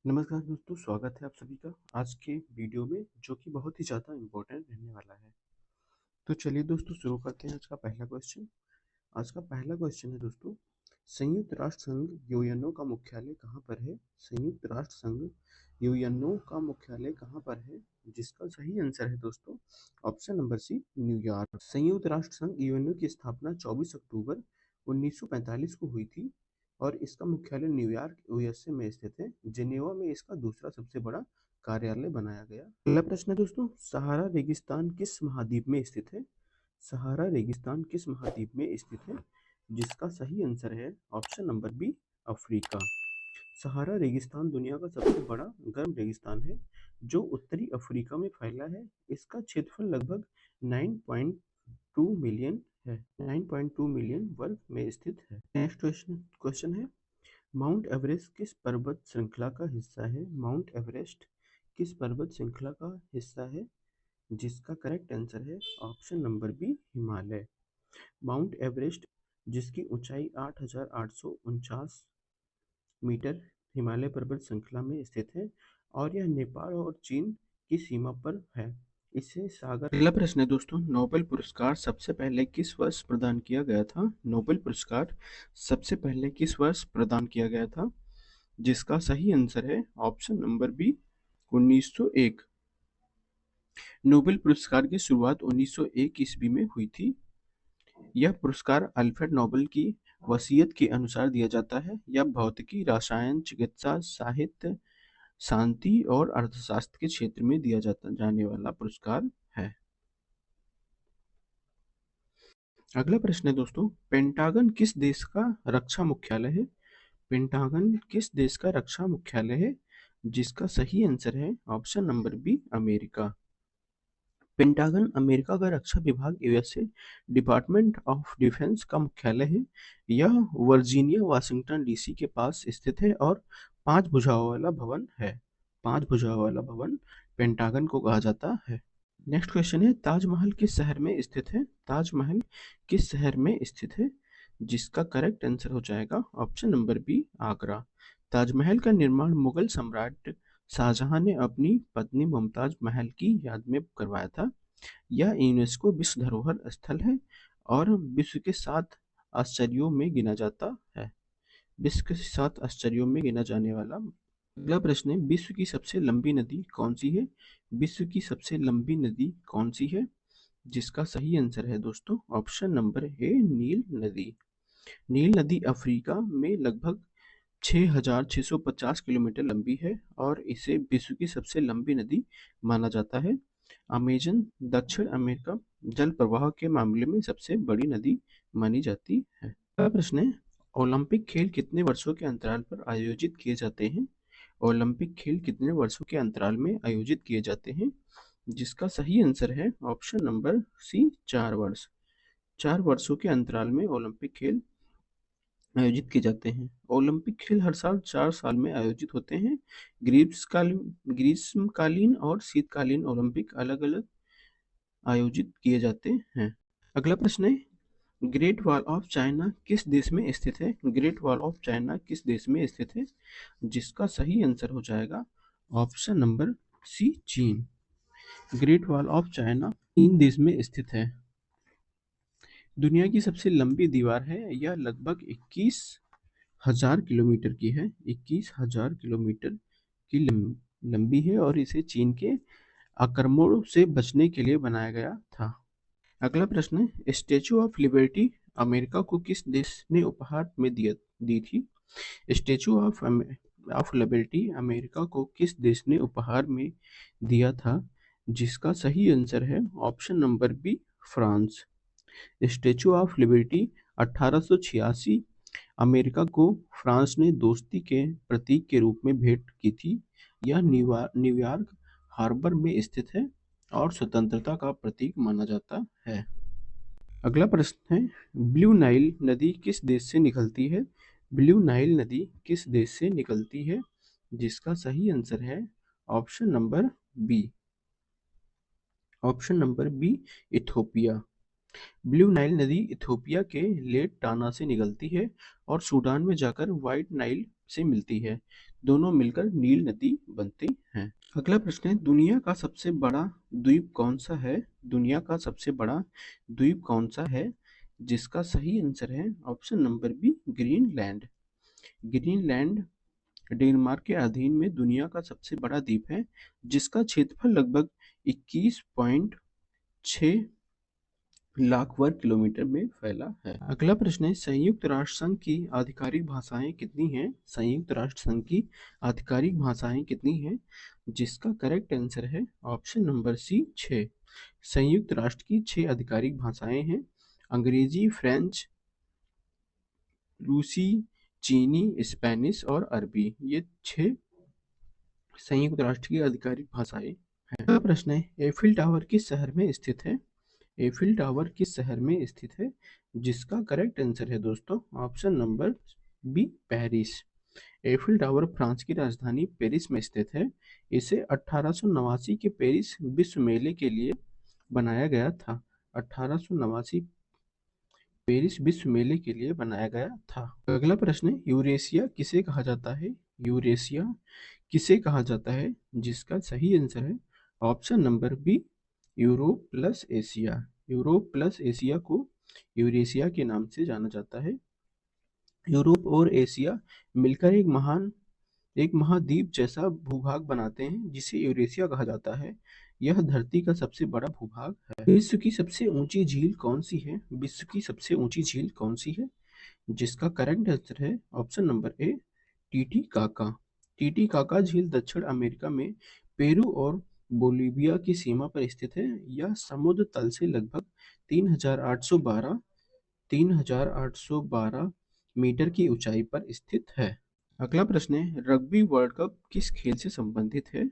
नमस्कार दोस्तों, स्वागत है आप सभी का आज के वीडियो में जो कि बहुत ही ज़्यादा इम्पोर्टेंट रहने वाला है। तो चलिए दोस्तों शुरू करते हैं आज का पहला क्वेश्चन। आज का पहला क्वेश्चन है दोस्तों, संयुक्त राष्ट्र संघ यूएनओ का मुख्यालय कहाँ पर है? संयुक्त राष्ट्र संघ यूएनओ का मुख्यालय कहाँ पर है? जिसका सही आंसर है दोस्तों ऑप्शन नंबर सी, न्यूयॉर्क। संयुक्त राष्ट्र संघ यूएनओ की स्थापना 24 अक्टूबर 1945 को हुई थी और इसका मुख्यालय न्यूयॉर्क यूएसए में स्थित है। जिनेवा में इसका दूसरा सबसे बड़ा कार्यालय बनाया गया। अगला प्रश्न है दोस्तों, सहारा रेगिस्तान किस महाद्वीप में स्थित है? सहारा रेगिस्तान किस महाद्वीप में स्थित है? जिसका सही आंसर है ऑप्शन नंबर बी, अफ्रीका। सहारा रेगिस्तान दुनिया का सबसे बड़ा गर्म रेगिस्तान है जो उत्तरी अफ्रीका में फैला है। इसका क्षेत्रफल लगभग 9.2 मिलियन है, 9.2 मिलियन वर्ग में स्थित है। नेक्स्ट क्वेश्चन है, माउंट एवरेस्ट किस पर्वत श्रृंखला का हिस्सा है? माउंट एवरेस्ट किस पर्वत श्रृंखला का हिस्सा है? जिसका करेक्ट आंसर है option number B, Himalaya. Mount Everest जिसकी ऊंचाई 8,849 मीटर हिमालय पर्वत श्रृंखला में स्थित है और यह नेपाल और चीन की सीमा पर है। इसे सागर। अगला प्रश्न है दोस्तों, नोबेल पुरस्कार सबसे पहले किस वर्ष प्रदान किया गया था? नोबेल पुरस्कार सबसे पहले किस वर्ष प्रदान किया गया था? जिसका सही आंसर है ऑप्शन नंबर बी, 1901। नोबेल पुरस्कार की शुरुआत 1901 ईस्वी में हुई थी। यह पुरस्कार अल्फ्रेड नोबेल की वसीयत के अनुसार दिया जाता है। यह भौतिकी, रसायन, चिकित्सा, साहित्य, शांति और अर्थशास्त्र के क्षेत्र में दिया जाने वाला पुरस्कार है। अगला प्रश्न है दोस्तों, पेंटागन किस देश का रक्षा मुख्यालय है? पेंटागन किस देश का रक्षा मुख्यालय है? जिसका सही आंसर है option number B, America. Pentagon America का रक्षा विभाग यूएसए डिपार्टमेंट ऑफ डिफेंस का मुख्यालय है। यह वर्जीनिया वाशिंगटन डीसी के पास स्थित है और 5 भुजाओं वाला भवन है। 5 भुजाओं वाला भवन पेंटागन को कहा जाता है। नेक्स्ट क्वेश्चन है, ताजमहल किस शहर में स्थित है? ताजमहल किस शहर में स्थित है? जिसका करेक्ट आंसर हो जाएगा option number B, Agra. Taj Mahal का निर्माण मुगल सम्राट शाहजहां ने अपनी पत्नी मुमताज महल की याद में करवाया था। यह यूनेस्को विश्व धरोहर स्थल है और विश्व के 7 आश्चर्यों में गिना जाता है। विश्व के 7 आश्चर्यों में गिना जाने वाला। अगला प्रश्न है, विश्व की सबसे लंबी नदी कौन सी है? विश्व की सबसे लंबी नदी कौन सी है? जिसका सही आंसर है दोस्तों ऑप्शन नंबर ए, नील नदी। नील नदी अफ्रीका में लगभग 6,650 किलोमीटर लंबी है और इसे विश्व की सबसे लंबी नदी माना जाता है। अमेजन दक्षिण अमेरिका जल प्रवाह के मामले में सबसे बड़ी नदी मानी जाती है। अगला प्रश्न है, ओलंपिक खेल कितने वर्षों के अंतराल पर आयोजित किए जाते हैं? ओलंपिक खेल कितने वर्षों के अंतराल में आयोजित किए जाते हैं? जिसका सही आंसर है ऑप्शन नंबर सी, 4 वर्ष। 4 वर्षों के अंतराल में ओलंपिक खेल आयोजित किए जाते हैं। ओलंपिक खेल हर साल 4 साल में आयोजित होते हैं। ग्रीष्मकालीन और शीतकालीन ओलंपिक अलग अलग आयोजित किए जाते हैं। अगला प्रश्न है, ग्रेट वॉल ऑफ चाइना किस देश में स्थित है? ग्रेट वॉल ऑफ चाइना किस देश में स्थित है? जिसका सही आंसर हो जाएगा ऑप्शन नंबर सी, चीन। ग्रेट वॉल ऑफ चाइना चीन देश में स्थित है। दुनिया की सबसे लंबी दीवार है। यह लगभग 21,000 किलोमीटर की है। 21,000 किलोमीटर की लंबी है और इसे चीन के आक्रमणों से बचने के लिए बनाया गया था। अगला प्रश्न है, स्टैचू ऑफ लिबर्टी अमेरिका को किस देश ने उपहार में दी थी? स्टैचू ऑफ लिबर्टी अमेरिका को किस देश ने उपहार में दिया था? जिसका सही आंसर है option number B, France. Statue of liberty 1886 अमेरिका को फ्रांस ने दोस्ती के प्रतीक के रूप में भेंट की थी। यह न्यूयॉर्क हार्बर में स्थित है और स्वतंत्रता का प्रतीक माना जाता है। अगला प्रश्न है, ब्लू नाइल नदी किस देश से निकलती है? ब्लू नाइल नदी किस देश से निकलती है? जिसका सही आंसर है option number B, Ethiopia. Blue Nile नदी इथोपिया के लेट टाना से निकलती है और सूडान में जाकर व्हाइट नाइल से मिलती है। दोनों मिलकर नील नदी बनते हैं। अगला प्रश्न है, दुनिया का सबसे बड़ा द्वीप कौन सा है? दुनिया का सबसे बड़ा द्वीप कौन सा है? जिसका सही आंसर है option number B, Greenland. Greenland Denmark के अधीन में दुनिया का सबसे बड़ा द्वीप है, जिसका क्षेत्रफल लगभग 21.6 लाख वर्ग किलोमीटर में फैला है। अगला प्रश्न है, संयुक्त राष्ट्र संघ की आधिकारिक भाषाएं कितनी हैं? संयुक्त राष्ट्र संघ की आधिकारिक भाषाएं कितनी हैं? जिसका करेक्ट आंसर है ऑप्शन नंबर सी, 6। संयुक्त राष्ट्र की 6 आधिकारिक भाषाएं हैं। अंग्रेजी, फ्रेंच, रूसी, चीनी, स्पेनिश और अरबी, ये 6 संयुक्त राष्ट्र की आधिकारिक भाषाएं हैं। अगला प्रश्न है, एफिल टावर किस शहर में स्थित है? एफिल टावर किस शहर में स्थित है? जिसका करेक्ट आंसर है दोस्तों option number B, Paris. Eiffel tower France की राजधानी पेरिस में स्थित है। इसे 1889 के पेरिस विश्व मेले के लिए बनाया गया था। 1889 पेरिस विश्व मेले के लिए बनाया गया था। अगला प्रश्न है, यूरेशिया किसे कहा जाता है? यूरेशिया किसे कहा जाता है? जिसका सही आंसर है option number B, Europe plus Asia. Europe plus Asia को यूरेशिया के नाम से जाना जाता है। यूरोप और एशिया मिलकर एक महाद्वीप जैसा भूभाग बनाते हैं, जिसे यूरेशिया कहा जाता है। यह धरती का सबसे बड़ा भूभाग है। विश्व की सबसे ऊंची झील कौन सी है? विश्व की सबसे ऊंची झील कौन सी है? जिसका करेक्ट आंसर है ऑप्शन नंबर ए, टीटीकाका। टीटीकाका झील दक्षिण अमेरिका में पेरू और बोलीविया की सीमा पर स्थित है। यह समुद्र तल से लगभग 3,812 मीटर की ऊंचाई पर स्थित है। अगला प्रश्न है, रग्बी वर्ल्ड कप किस खेल से संबंधित है?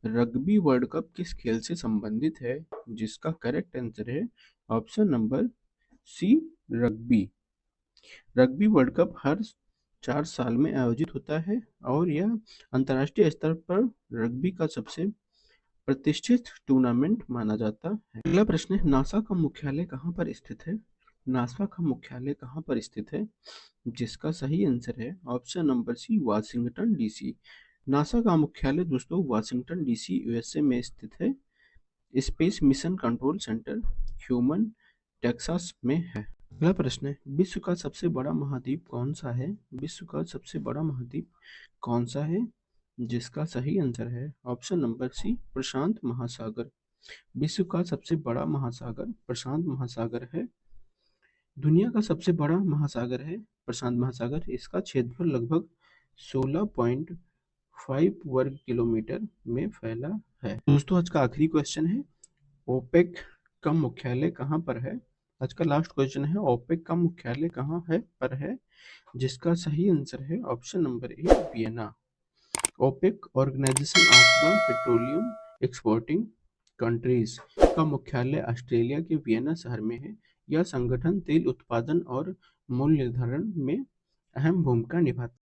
रग्बी वर्ल्ड कप किस खेल से संबंधित है? जिसका करेक्ट आंसर है option number C, rugby. Rugby world cup हर 4 साल में आयोजित होता है और यह अंतर्राष्ट्रीय स्तर पर रग्बी का सबसे प्रतिष्ठित टूर्नामेंट माना जाता है। अगला प्रश्न है, नासा का मुख्यालय कहाँ पर स्थित है? नासा का मुख्यालय कहाँ पर स्थित है? जिसका सही आंसर है option number C, Washington DC. NASA का मुख्यालय दोस्तों वाशिंगटन डीसी, यूएसए में स्थित है। स्पेस मिशन कंट्रोल सेंटर ह्यूमन टेक्सास में है। अगला प्रश्न है, विश्व का सबसे बड़ा महाद्वीप कौन सा है? विश्व का सबसे बड़ा महाद्वीप कौन सा है? जिसका सही आंसर है ऑप्शन नंबर सी, प्रशांत महासागर। विश्व का सबसे बड़ा महासागर प्रशांत महासागर है। दुनिया का सबसे बड़ा महासागर है प्रशांत महासागर। इसका क्षेत्रफल लगभग 16.5 वर्ग किलोमीटर में फैला है। दोस्तों आज का आखिरी क्वेश्चन है, ओपेक का मुख्यालय कहाँ पर है? आज का लास्ट क्वेश्चन है, ओपेक का मुख्यालय कहाँ है पर है? जिसका सही आंसर है option number A, Vienna. OPEC organisation of the petroleum exporting countries का मुख्यालय ऑस्ट्रेलिया के वियना शहर में है। यह संगठन तेल उत्पादन और मूल्य निर्धारण में अहम भूमिका निभाता है।